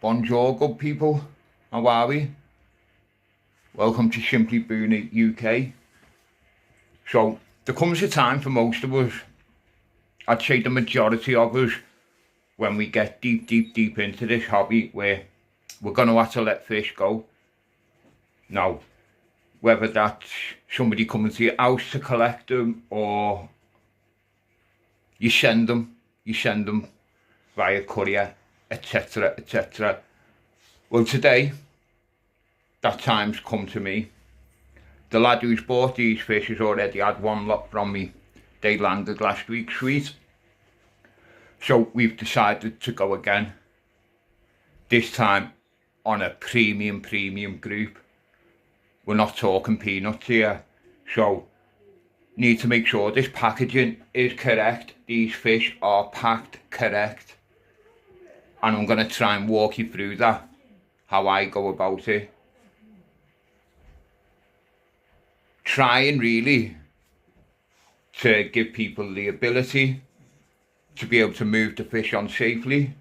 Bonjour, good people. How are we? Welcome to Simply Booney UK. So, there comes a time for most of us, I'd say the majority of us, when we get deep into this hobby where we're going to have to let fish go. Now, whether that's somebody coming to your house to collect them or you send them via courier, etc, etc. Well, today, that time's come to me. The lad who's bought these fish has already had one lot from me. They landed last week, sweet. So we've decided to go again. This time on a premium group. We're not talking peanuts here. So need to make sure this packaging is correct. These fish are packed correct. And I'm going to try and walk you through that, how I go about it. Trying really to give people the ability to be able to move the fish on safely.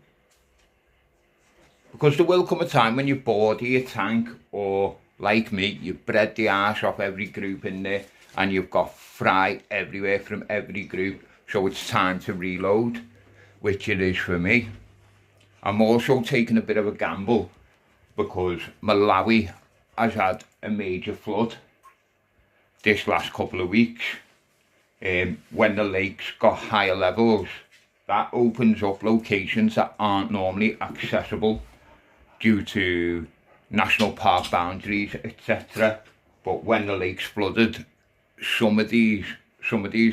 Because there will come a time when you're bored of your tank, or like me, you've bred the arse off every group in there and you've got fry everywhere from every group. So it's time to reload, which it is for me. I'm also taking a bit of a gamble because Malawi has had a major flood this last couple of weeks. When the lakes got higher levels, that opens up locations that aren't normally accessible due to national park boundaries, etc. But when the lakes flooded, some of these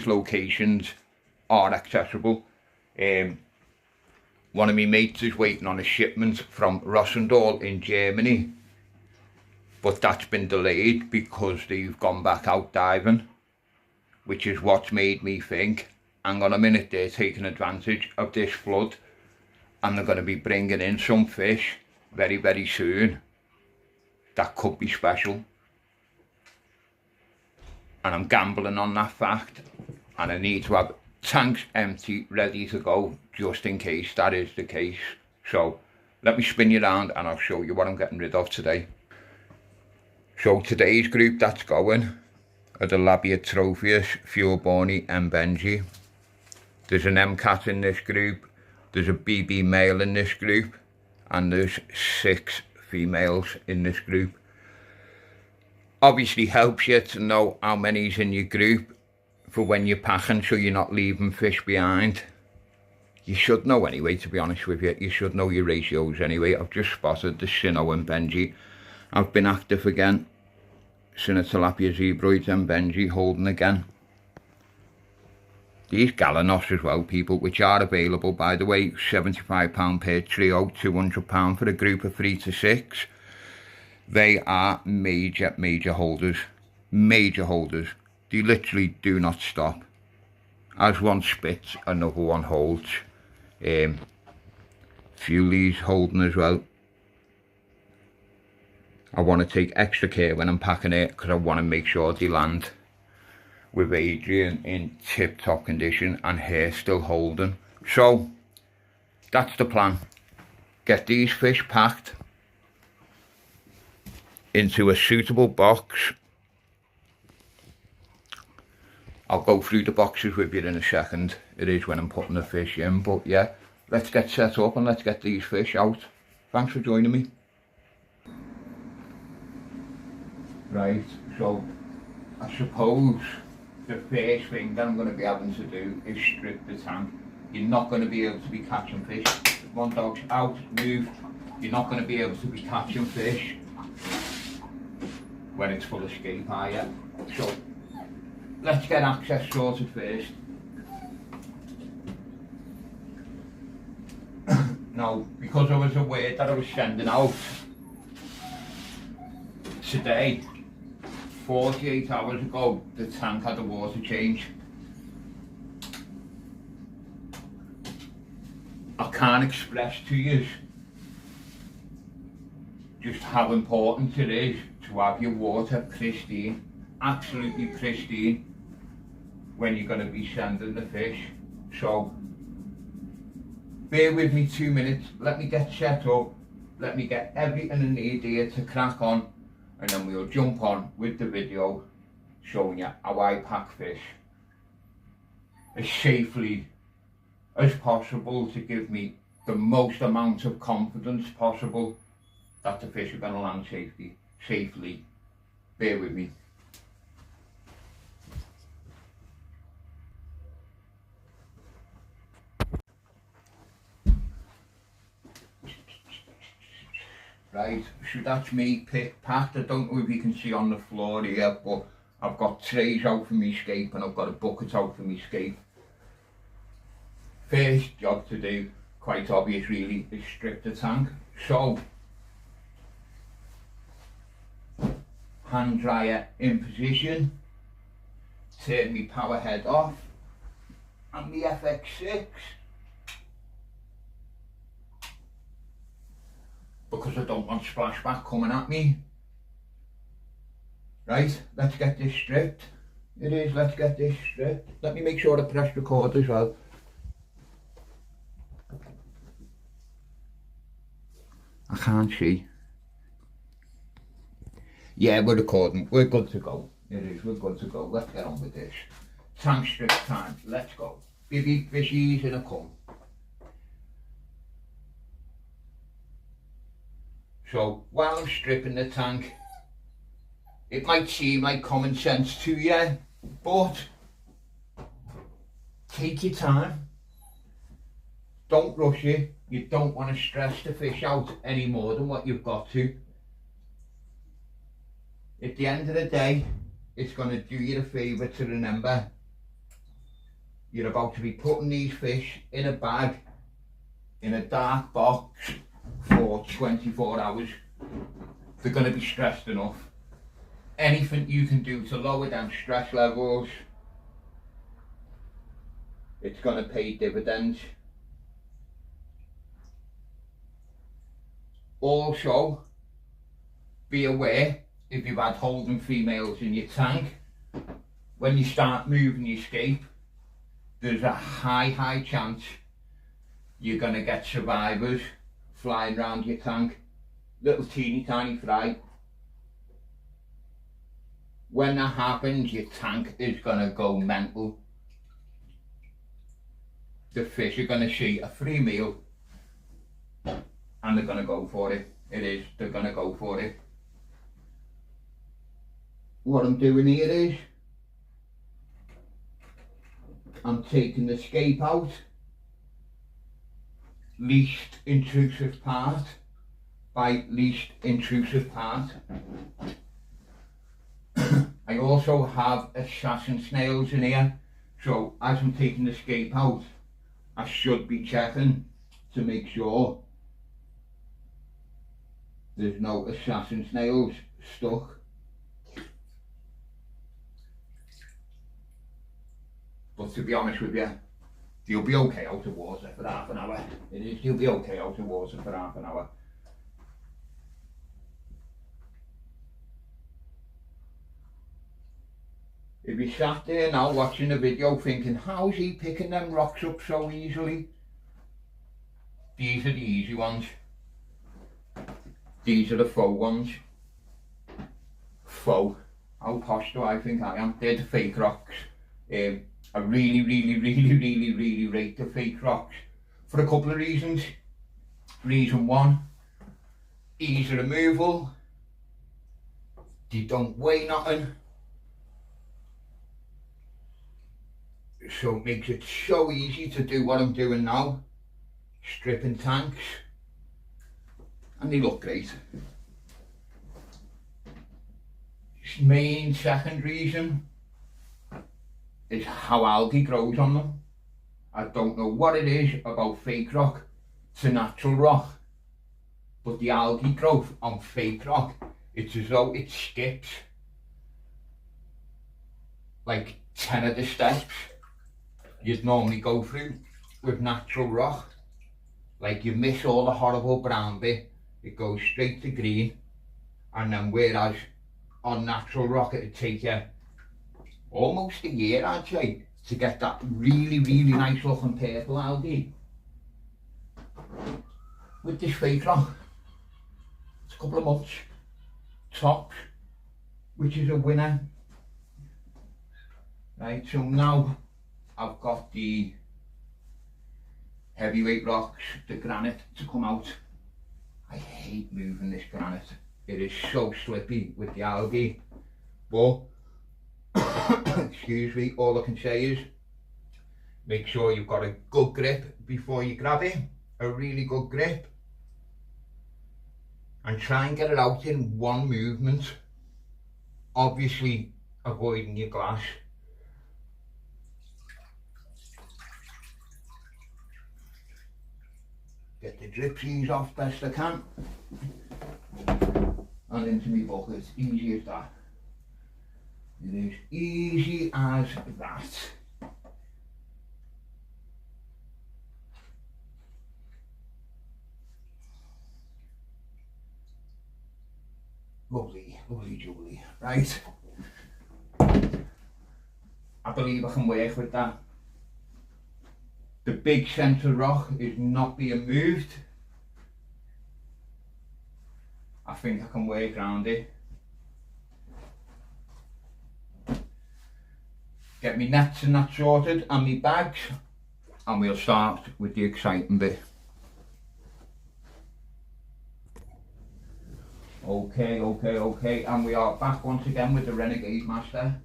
locations are accessible. One of my mates is waiting on a shipment from Rossendal in Germany, but that's been delayed because they've gone back out diving, which is what's made me think, hang on a minute, they're taking advantage of this flood and they're going to be bringing in some fish very soon that could be special. And I'm gambling on that fact, and I need to have tanks empty, ready to go, just in case that is the case. So let me spin you around and I'll show you what I'm getting rid of today. So today's group that's going are the Labia Tropheus, Fiorborni and Benji. There's an M-cat in this group, there's a BB male in this group, and there's 6 females in this group. Obviously helps you to know how many's in your group for when you're packing, so you're not leaving fish behind. You should know anyway, to be honest with you. You should know your ratios anyway. I've just spotted the Sino and Benji. I've been active again. Sino tilapia zebroids and Benji holding again. These Galanos as well, people, which are available, by the way, £75 per trio, £200 for a group of 3 to 6. They are major holders. Major holders. They literally do not stop. As one spits, another one holds. Fulies holding as well. I want to take extra care when I'm packing it because I want to make sure they land with Adrian in tip-top condition and hair still holding. So that's the plan. Get these fish packed into a suitable box. I'll go through the boxes with you in a second. It is when I'm putting the fish in, but yeah, let's get set up and let's get these fish out. Thanks for joining me. Right, so I suppose the first thing that I'm going to be having to do is strip the tank. You're not going to be able to be catching fish. One dog's out, move. You're not going to be able to be catching fish when it's full of escape, are you? So let's get access sorted first. Now, because I was aware that I was sending out today, 48 hours ago, the tank had a water change. I can't express to you just how important it is to have your water pristine, absolutely pristine, when you're going to be sending the fish. So bear with me 2 minutes, let me get set up let me get everything in the idea to crack on, and then we'll jump on with the video showing you how I pack fish as safely as possible to give me the most amount of confidence possible that the fish are going to land safely. Bear with me. Right, so that's me packed. I don't know if you can see on the floor here, but I've got trays out for me scape and I've got a bucket out for me scape. First job to do, quite obvious really, is strip the tank. So, hand dryer in position, turn my power head off, and the FX6. Because I don't want splashback coming at me. Right, let's get this stripped. Let's get this stripped. Let me make sure I press record as well. I can't see. Yeah, we're recording. We're good to go. We're good to go. Let's get on with this. Tank strip time. Let's go. Bibby fishies in a cum. So while I'm stripping the tank, it might seem like common sense to you, but take your time. Don't rush it. You don't want to stress the fish out any more than what you've got to. At the end of the day, it's going to do you a favour to remember you're about to be putting these fish in a bag, in a dark box, for 24 hours. They're going to be stressed enough. Anything you can do to lower down stress levels, it's going to pay dividends. Also, be aware if you've had holding females in your tank, when you start moving your scape, there's a high chance you're going to get survivors flying around your tank, little teeny tiny fry. When that happens, your tank is going to go mental. The fish are going to see a free meal and they're going to go for it. They're going to go for it. What I'm doing here is I'm taking the scape out, least intrusive part by least intrusive part. I also have assassin snails in here, so as I'm taking the scape out, I should be checking to make sure there's no assassin snails stuck. But to be honest with you, you'll be okay out of water for half an hour. You'll be okay out of water for half an hour. If you sat there now watching the video thinking, how's he picking them rocks up so easily? These are the easy ones. These are the faux ones. Faux. How posh do I think I am? They're the fake rocks. I really rate the fake rocks for a couple of reasons. Reason one, easy removal. They don't weigh nothing. So it makes it so easy to do what I'm doing now, stripping tanks, and they look great. Main second reason is how algae grows on them. I don't know what it is about fake rock to natural rock, but the algae growth on fake rock, it's as though it skips like 10 of the steps you'd normally go through with natural rock. Like you miss all the horrible brown bit, it goes straight to green, and then whereas on natural rock it'd take you almost a year, I'd say, to get that really nice looking purple algae. With this fake rock, a couple of months tops, which is a winner. Right, so now I've got the heavyweight rocks, the granite to come out. I hate moving this granite. It is so slippy with the algae, but excuse me, all I can say is make sure you've got a good grip before you grab it, a really good grip, and try and get it out in one movement, obviously avoiding your glass. Get the dripsies off best I can, and into my bucket. Easy as that. It is easy as that. Lovely, lovely jubbly. Right. I believe I can work with that. The big centre rock is not being moved. I think I can work around it. Get me nets and that sorted and me bags, and we'll start with the exciting bit. Okay, and we are back once again with the Renegade Master.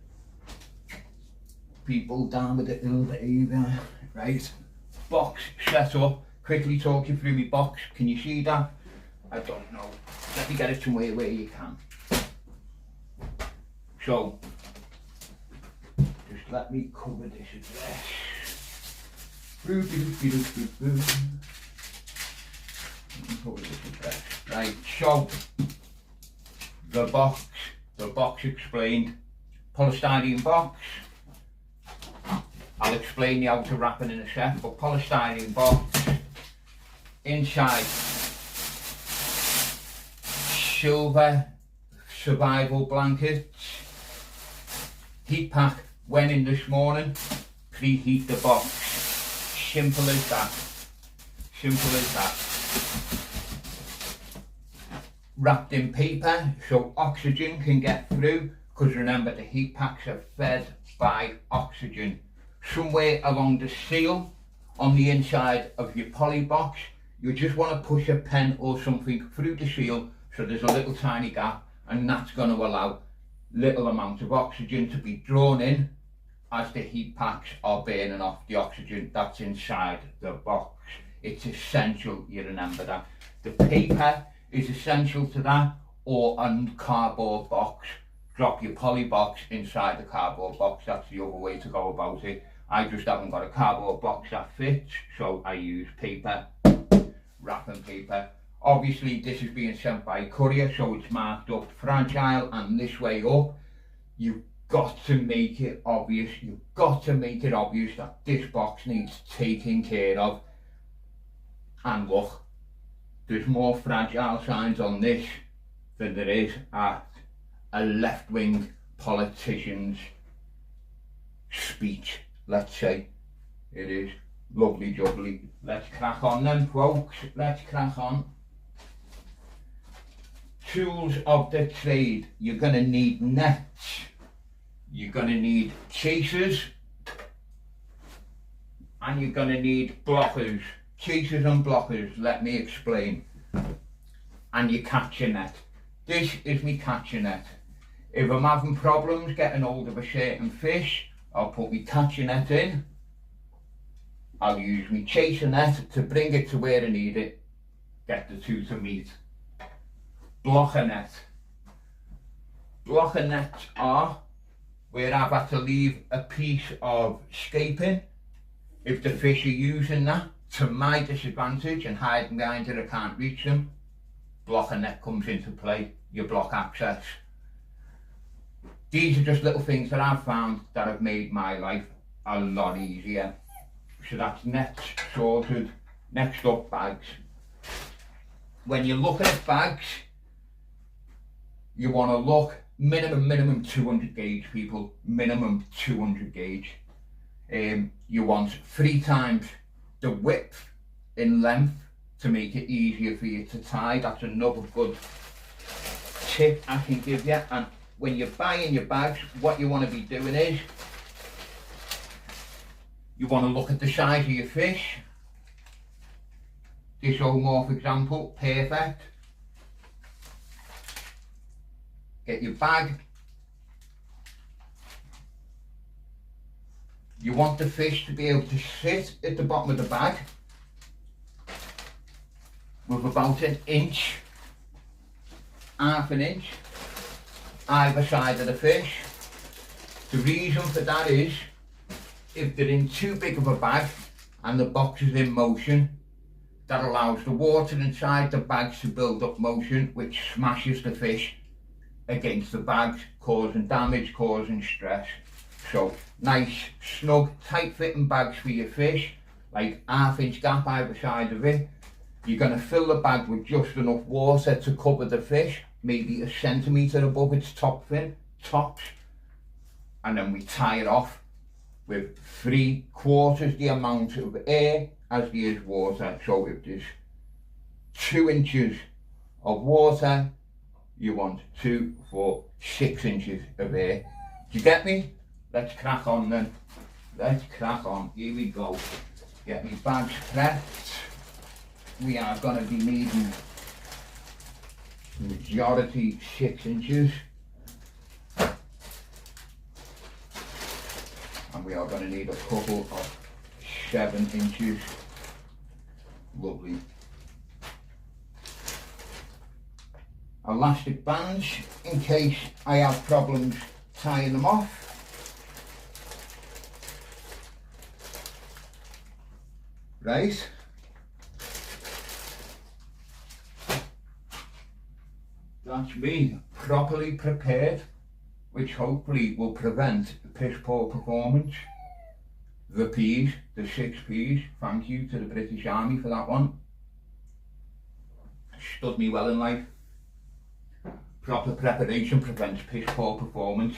People down with the ill behaviour. Right, box set up. Quickly talk you through my box. Can you see that? I don't know. Let me get it somewhere where you can. So, just let me cover this address. Cover this address. Right, so the box explained. Polystyrene box. I'll explain the outer wrapping in a sec, but polystyrene box. Inside, silver survival blankets. Heat pack went in this morning. Preheat the box. Simple as that. Simple as that. Wrapped in paper so oxygen can get through, because remember the heat packs are fed by oxygen. Somewhere along the seal on the inside of your poly box, you just want to push a pen or something through the seal so there's a little tiny gap, and that's going to allow little amount of oxygen to be drawn in as the heat packs are burning off the oxygen that's inside the box. It's essential you remember that. The paper is essential to that, or a cardboard box. Drop your poly box inside the cardboard box. That's the other way to go about it. I just haven't got a cardboard box that fits, so I use paper, wrapping paper. Obviously this is being sent by courier, so it's marked up fragile and this way up. You've got to make it obvious, that this box needs taking care of. And look, there's more fragile signs on this than there is at a left-wing politician's speech, let's say. It is lovely jubbly. Let's crack on then, folks. Let's crack on. Tools of the trade. You're going to need nets. You're going to need chasers. And you're going to need blockers. Chasers and blockers, let me explain. And your catcher net. This is my catcher net. If I'm having problems getting hold of a certain fish, I'll put my catcher net in. I'll use my chaser net to bring it to where I need it. Get the two to meet. Blocker net. Blocker nets are where I've had to leave a piece of scaping if the fish are using that to my disadvantage and hiding behind it, I can't reach them. Blocker net comes into play. You block access. These are just little things that I've found that have made my life a lot easier. So that's nets sorted. Next up, bags. When you're looking at bags, you want to look minimum 200 gauge, people. Minimum 200 gauge. You want 3 times the width in length to make it easier for you to tie. That's another good tip I can give you. And when you're buying your bags, what you want to be doing is you want to look at the size of your fish. This oomorph example, perfect. Get your bag. You want the fish to be able to sit at the bottom of the bag with about an inch, half an inch, either side of the fish. The reason for that is, if they're in too big of a bag and the box is in motion, that allows the water inside the bags to build up motion, which smashes the fish against the bags, causing damage, causing stress. So nice, snug, tight fitting bags for your fish, like half-inch gap either side of it. You're going to fill the bag with just enough water to cover the fish, maybe a centimetre above its top fin, tops, and then we tie it off with 3/4 the amount of air as there is water. So if there's 2 inches of water, you want 2, 4, 6 inches of air. Do you get me? Let's crack on then. Let's crack on. Here we go. Get me bags prepped. We are going to be needing majority 6 inches. And we are going to need a couple of 7 inches. Lovely. Elastic bands in case I have problems tying them off. Right. That's me properly prepared, which hopefully will prevent piss poor performance. The P's, the 6 P's, thank you to the British Army for that one. Stood me well in life. Proper preparation prevents piss poor performance,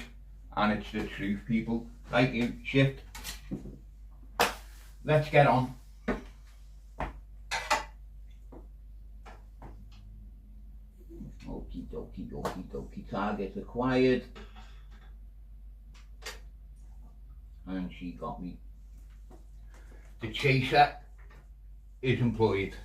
and it's the truth, people. Right, you shift. Let's get on. Okie dokie dokie dokie, target acquired. And she got me. The chaser is employed.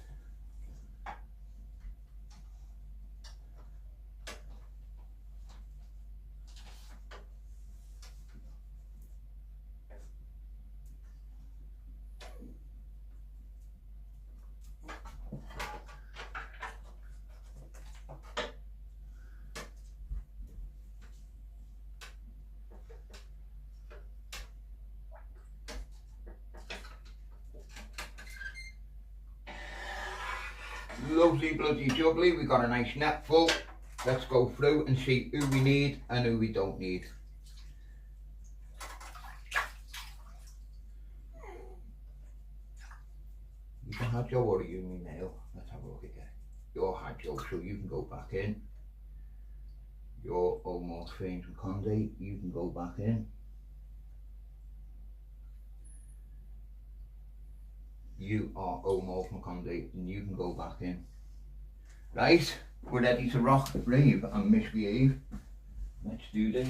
Lovely bloody jubbly, we got a nice net full. Let's go through and see who we need and who we don't need. You can have Joe or you me nail. Let's have a look again. You're had Joe, so you can go back in. You're almost Fames and Conde, you can go back in. You are almost McCondy and you can go back in. Right, we're ready to rock, rave and misbehave. Let's do this.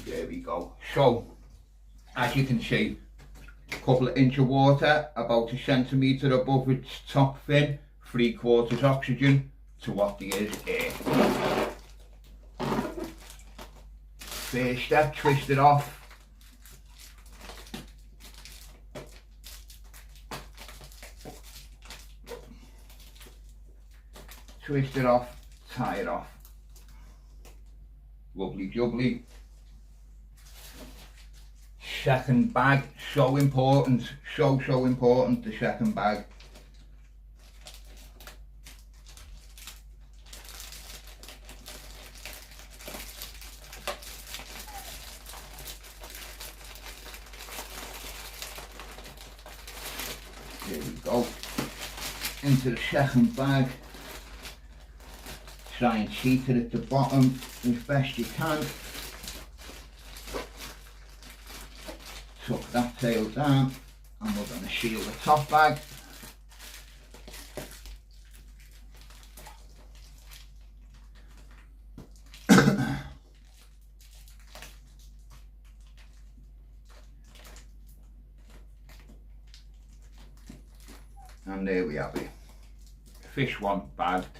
There we go. So, as you can see, a couple of inches of water, about a centimetre above its top fin, 3/4 oxygen to what there is air. First step, twist it off. Twist it off, tie it off. Lovely jubbly. Second bag, so important, so important, the second bag. go into the second bag. Try and seat it at the bottom as best you can. Tuck that tail down and we're going to seal the top bag. And there we have it. Fish one bagged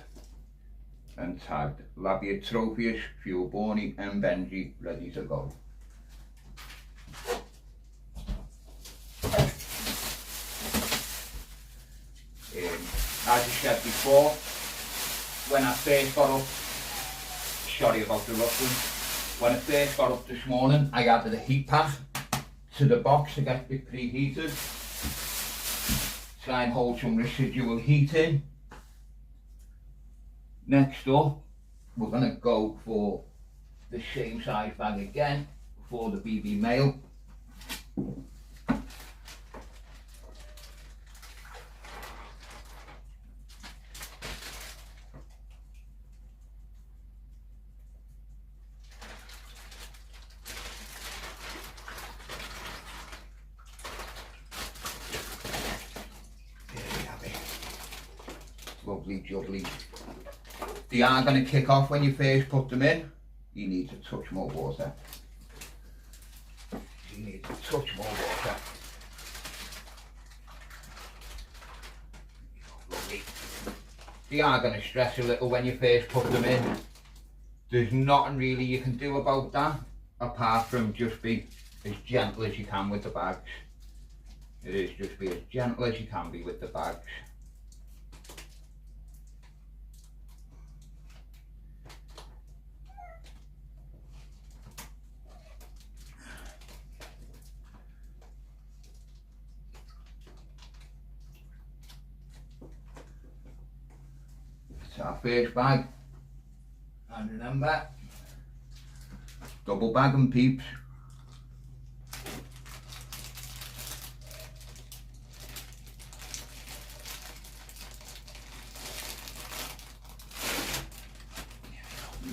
and tagged. Labia Trophius, Fuel Borny and Benji ready to go. As I said before, when I first got up, sorry about the rustling, when I first got up this morning I added a heat pack to the box to get it preheated. Try and hold some residual heat in. Next up, we're going to go for the same size bag again for the BB male. Lovely jubbly. They are going to kick off when you first put them in. You need to touch more water. You need to touch more water. Lovely. They are going to stress a little when you first put them in. There's nothing really you can do about that apart from just be as gentle as you can with the bags. It is just be as gentle as you can be with the bags. It's our first bag, and remember, double bag and peeps.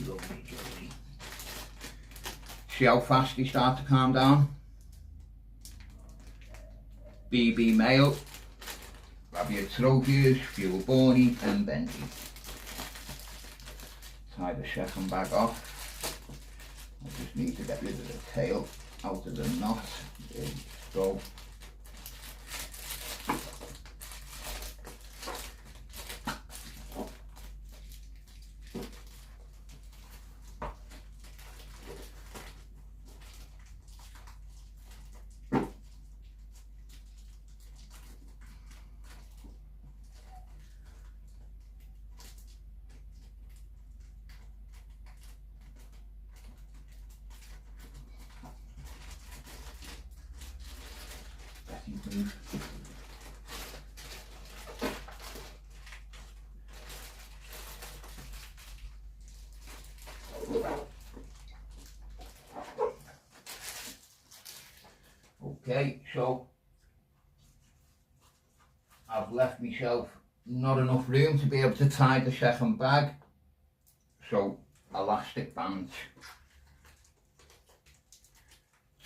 Lovely jubbly. See how fast they start to calm down? BB male, Labia Trophius, Fuel Borny and Benji. Tie the second bag off. I just need to get rid of the tail out of the knot. There we go. Okay, so I've left myself not enough room to be able to tie the second bag, so elastic bands.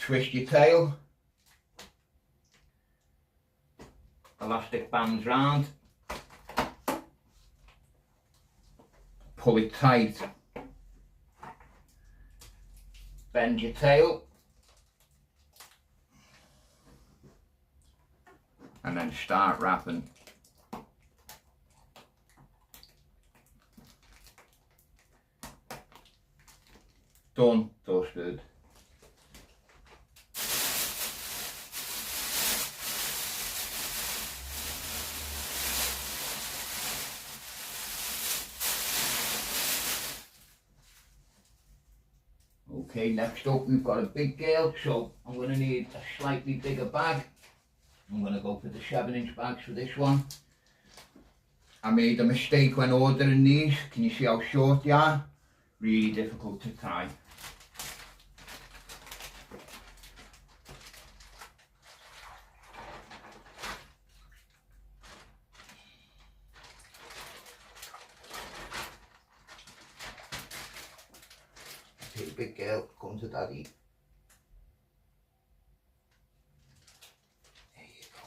Twist your tail, elastic bands round, pull it tight, bend your tail, and then start wrapping. Done, dusted. Okay, next up we've got a big girl, so I'm going to need a slightly bigger bag. I'm going to go for the 7-inch bags for this one. I made a mistake when ordering these. Can you see how short they are? Really difficult to tie. big girl, come to daddy. There you go.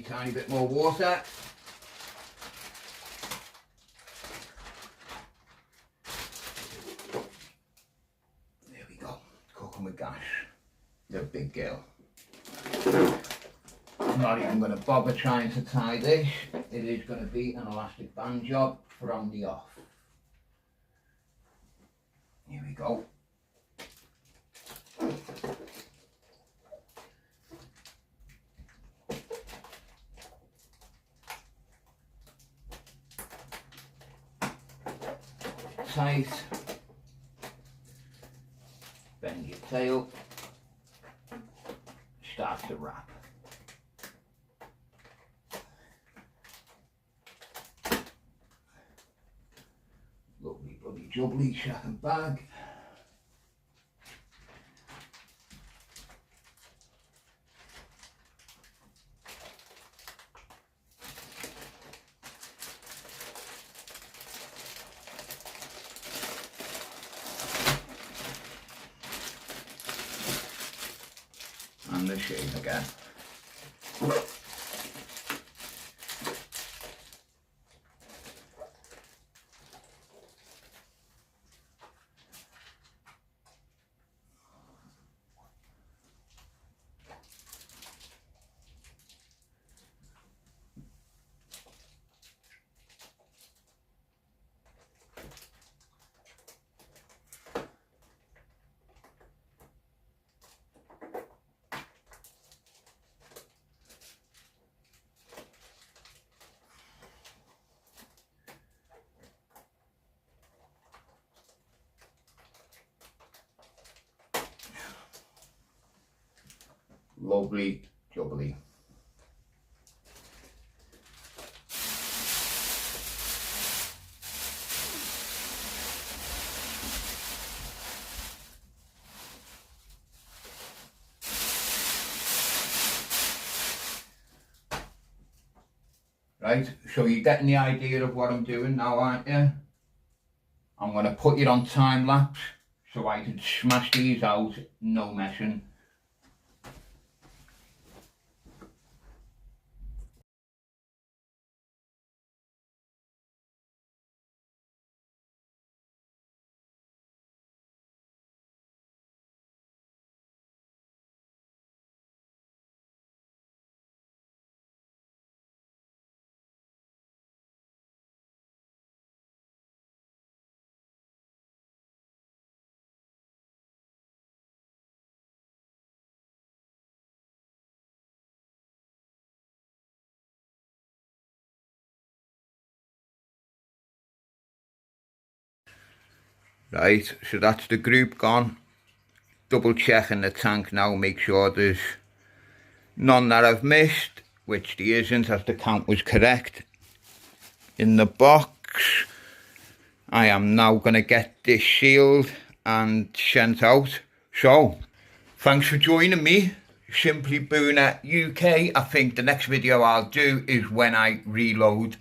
Tiny bit more water. There we go, cooking with gas. The big girl. I'm not even going to bother trying to tie this. It is going to be an elastic band job from the off. Here we go. Tight. Bend your tail. Start to wrap. Lovely bloody jubbly second bag. And the shade again. Lovely jubbly. Right, so you're getting the idea of what I'm doing now, aren't you? I'm going to put it on time lapse so I can smash these out, no messing. Right, so that's the group gone. Double checking the tank now, make sure there's none that I've missed, which there isn't, as the count was correct. In the box, I am now going to get this sealed and sent out. So, thanks for joining me, Simply Booner UK. I think the next video I'll do is when I reload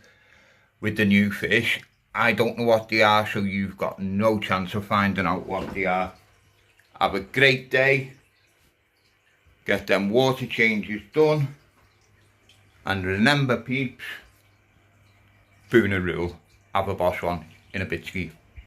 with the new fish. I don't know what they are, so you've got no chance of finding out what they are. Have a great day. Get them water changes done. And remember, peeps, Booner rule. Have a boss one in a bit ski.